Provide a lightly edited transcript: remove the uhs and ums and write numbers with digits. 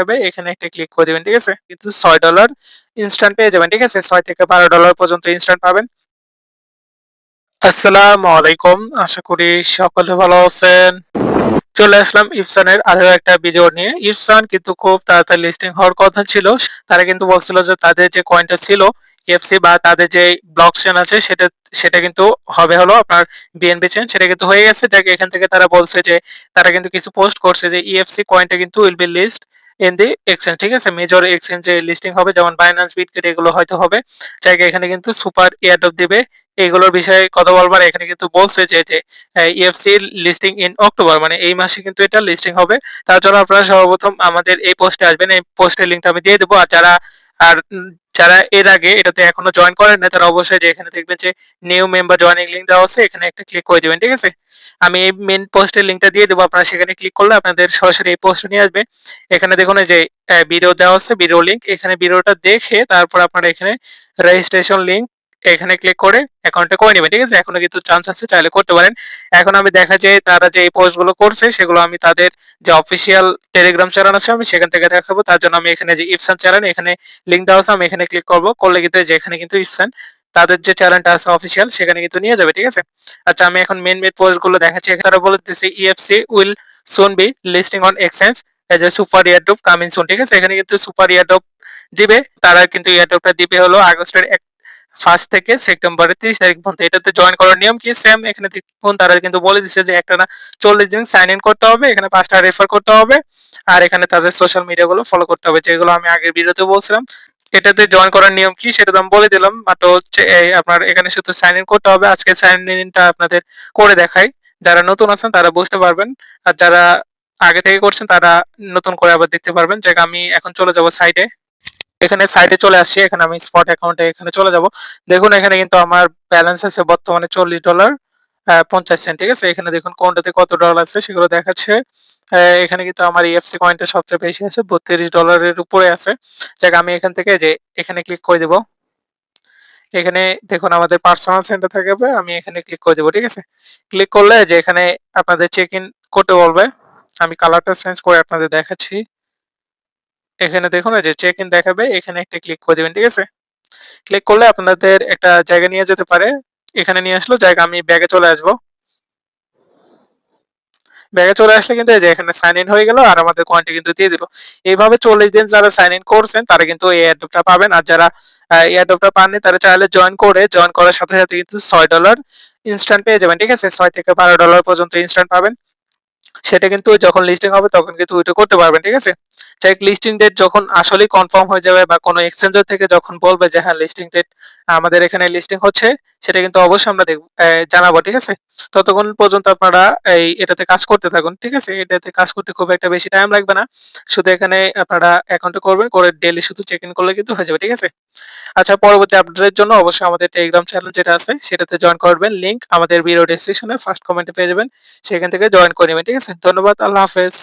হবে, এখানে একটা ক্লিক করে দিবেন, ঠিক আছে? কিন্তু $6 ইনস্ট্যান্ট পেয়ে যাবেন, ঠিক আছে? 6 থেকে $12 পর্যন্ত ইনস্ট্যান্ট পাবেন। আসসালামু আলাইকুম, আশা করি সকলে ভালো আছেন। চলে আসলাম ইপসনের আরো একটা ভিডিও নিয়ে। ইপসন কিন্তু খুব তাড়াতাড়ি লিস্টিং হওয়ার কথা ছিল। তারা কিন্তু বলছিল যে তাদের যে কয়েনটা ছিল ইএফসি বা তাদের যে ব্লক চেইন আছে সেটা কিন্তু হবে হলো আপনার বিএনবি চেইন, সেটা কিন্তু হয়ে গেছে। যাকে এখান থেকে তারা বলছে যে তারা কিন্তু কিছু পোস্ট করছে যে ইএফসি কয়েনটা কিন্তু will be list in the exchange, ঠিক আছে? মেজর এক্সচেঞ্জে লিস্টিং হবে, যেমন বাইন্যান্স, বিটগেট এগুলো হয়তো হবে। যাকে এখানে কিন্তু সুপার এয়ারড্রপ দিবে। এগুলোর বিষয়ে কথা বলবার এখানে কিন্তু বলছে যে ইএফসি লিস্টিং ইন অক্টোবর, মানে এই মাসে কিন্তু এটা লিস্টিং হবে। তার জন্য আপনারা সর্বপ্রথম আমাদের এই পোস্টে আসবেন। এই পোস্টের লিঙ্কটা আমি দিয়ে দেবো। আর যারা এর আগে এটাতে এখনো জয়েন করেন না তারা অবশ্যই যে এখানে দেখবেন যে নিউ মেম্বার জয়েনিং লিঙ্ক দেওয়া আছে, এখানে একটা ক্লিক করে দিবেন, ঠিক আছে? আমি এই মেন পোস্টের লিঙ্কটা দিয়ে দেবো, আপনারা সেখানে ক্লিক করলে আপনাদের সরাসরি এই পোস্টে নিয়ে আসবে। এখানে দেখুন এই যে ভিডিও দেওয়া আছে, ভিডিও লিঙ্ক, এখানে ভিডিওটা দেখে তারপর আপনারা এখানে রেজিস্ট্রেশন লিঙ্ক এখানে ক্লিক করে অ্যাকাউন্টটা করে নেবেন, ঠিক আছে? এখনো কিন্তু চান্স আছে, চাইলে করতে পারেন। এখন আমি দেখা যায় তারা যে এই পোস্টগুলো করছে সেগুলো আমি তাদের যে অফিসিয়াল টেলিগ্রাম চ্যানেল আছে আমি সেখান থেকে দেখাবো। তার জন্য আমি এখানে যে ইপসান চ্যানেল, এখানে লিঙ্ক দেওয়া আছে, আমি এখানে ক্লিক করবো, করলে কিন্তু যে এখানে কিন্তু ইপসান তাদের যে চ্যানেলটা আছে অফিসিয়াল সেখানে কিন্তু নিয়ে যাবে, ঠিক আছে? আচ্ছা, আমি এখন মেন পোস্ট গুলো দেখাচ্ছি। তারা বলতেছে EFC will soon B listing on exchange as a super airdrop coming soon, ঠিক আছে? এখানে কিন্তু সুপার ইয়ারড্রপ দিবে। তারা কিন্তু ইয়ারড্রপটা দিবে হলো আগস্টের 1 থেকে সেপ্টেম্বরের 30 তারিখ পর্যন্ত। এটাতে জয়েন করার নিয়ম কি সেম, এখানে দেখুন তারা কিন্তু বলে দিচ্ছে যে একটা না 40 দিন সাইন ইন করতে হবে, এখানে 5টা রেফার করতে হবে, আর এখানে তাদের সোশ্যাল মিডিয়া গুলো ফলো করতে হবে, যেগুলো আমি আগের ভিডিওতে বলছিলাম। এটাতে জয়েন করার নিয়ম কি সেটা তো আমি বলে দিলাম, মাত্র হচ্ছে আপনার এখানে শুধু সাইন ইন করতে হবে। আজকে সাইন ইনটা আপনাদের করে দেখাই, যারা নতুন আছেন তারা বুঝতে পারবেন, আর যারা আগে থেকে করছেন তারা নতুন করে আবার দেখতে পারবেন। যাক, আমি এখন চলে যাব সাইডে। এখানে সাইডে চলে আসছি, এখানে আমি স্পট অ্যাকাউন্টে এখানে চলে যাব। দেখুন এখানে কিন্তু আমার ব্যালেন্স আছে বর্তমানে $40 50 সেন্ট, ঠিক আছে? এখানে দেখুন কোনটাতে কত ডলার আছে সেগুলো দেখাচ্ছে। এখানে কিন্তু আমার ইএফসি কয়েনটা সবচেয়ে বেশি আছে, $32 উপরে আছে। যাক, আমি এখান থেকে যে এখানে ক্লিক করে দেব। এখানে দেখুন আমাদের পার্সোনাল সেন্টার থাকবে, আমি এখানে ক্লিক করে দেব, ঠিক আছে? ক্লিক করলে যে এখানে আপনাদের চেক ইন করতে বলবে। আমি কালারটা চেঞ্জ করে আপনাদের দেখাচ্ছি। এখানে দেখুন এই যে চেক ইন দেখাবে, এখানে একটা ক্লিক করে দিবেন, ঠিক আছে? ক্লিক করলে আপনাদের একটা জায়গা নিয়ে যেতে পারে। এখানে নিয়ে আসলো, জায়গা আমি ব্যাগে চলে আসবো। ব্যাগে চলে আসলে কিন্তু এই যে এখানে সাইন ইন হয়ে গেল, আর আমাদের কয়েনটা কিন্তু দিয়ে দিল। এইভাবে 40 দিন যারা সাইন ইন করছেন তারা কিন্তু এই এয়ারড্রপটা পাবেন, আর যারা এয়ারড্রপটা পাননি তারা চাইলে জয়েন করার সাথে সাথে কিন্তু $6 ইনস্ট্যান্ট পেয়ে যাবেন, ঠিক আছে? 6 থেকে $12 পর্যন্ত ইনস্ট্যান্ট পাবেন। সেটা কিন্তু যখন লিস্টিং হবে তখন কিন্তু ওইটা করতে পারবেন, ঠিক আছে? চাই লিস্টিং ডেট যখন আসলেই কনফার্ম হয়ে যাবে বা কোনো এক্সচেঞ্জার থেকে যখন বলবে যে হ্যাঁ লিস্টিং ডেট আমাদের এখানে লিস্টিং হচ্ছে, সেটা কিন্তু অবশ্যই আমরা জানাবো, ঠিক আছে? ততক্ষণ পর্যন্ত আপনারা এটাতে কাজ করতে থাকুন, ঠিক আছে? এটাতে কাজ করতে খুব একটা বেশি টাইম লাগবে না। শুধু এখানে আপনারা অ্যাকাউন্টে করবেন, করে ডেইলি শুধু চেক ইন করলে কিন্তু হয়ে যাবে, ঠিক আছে? আচ্ছা, পরবর্তী আপডেটের জন্য অবশ্যই আমাদের টেলিগ্রাম চ্যানেল যেটা আছে সেটাতে জয়েন করবেন। লিংক আমাদের ভিডিও ডেসক্রিপশনে ফার্স্ট কমেন্টে পেয়ে যাবেন। সেখান থেকে জয়েন করে নেবেন, ঠিক আছে? ধন্যবাদ। আল্লাহ হাফেজ।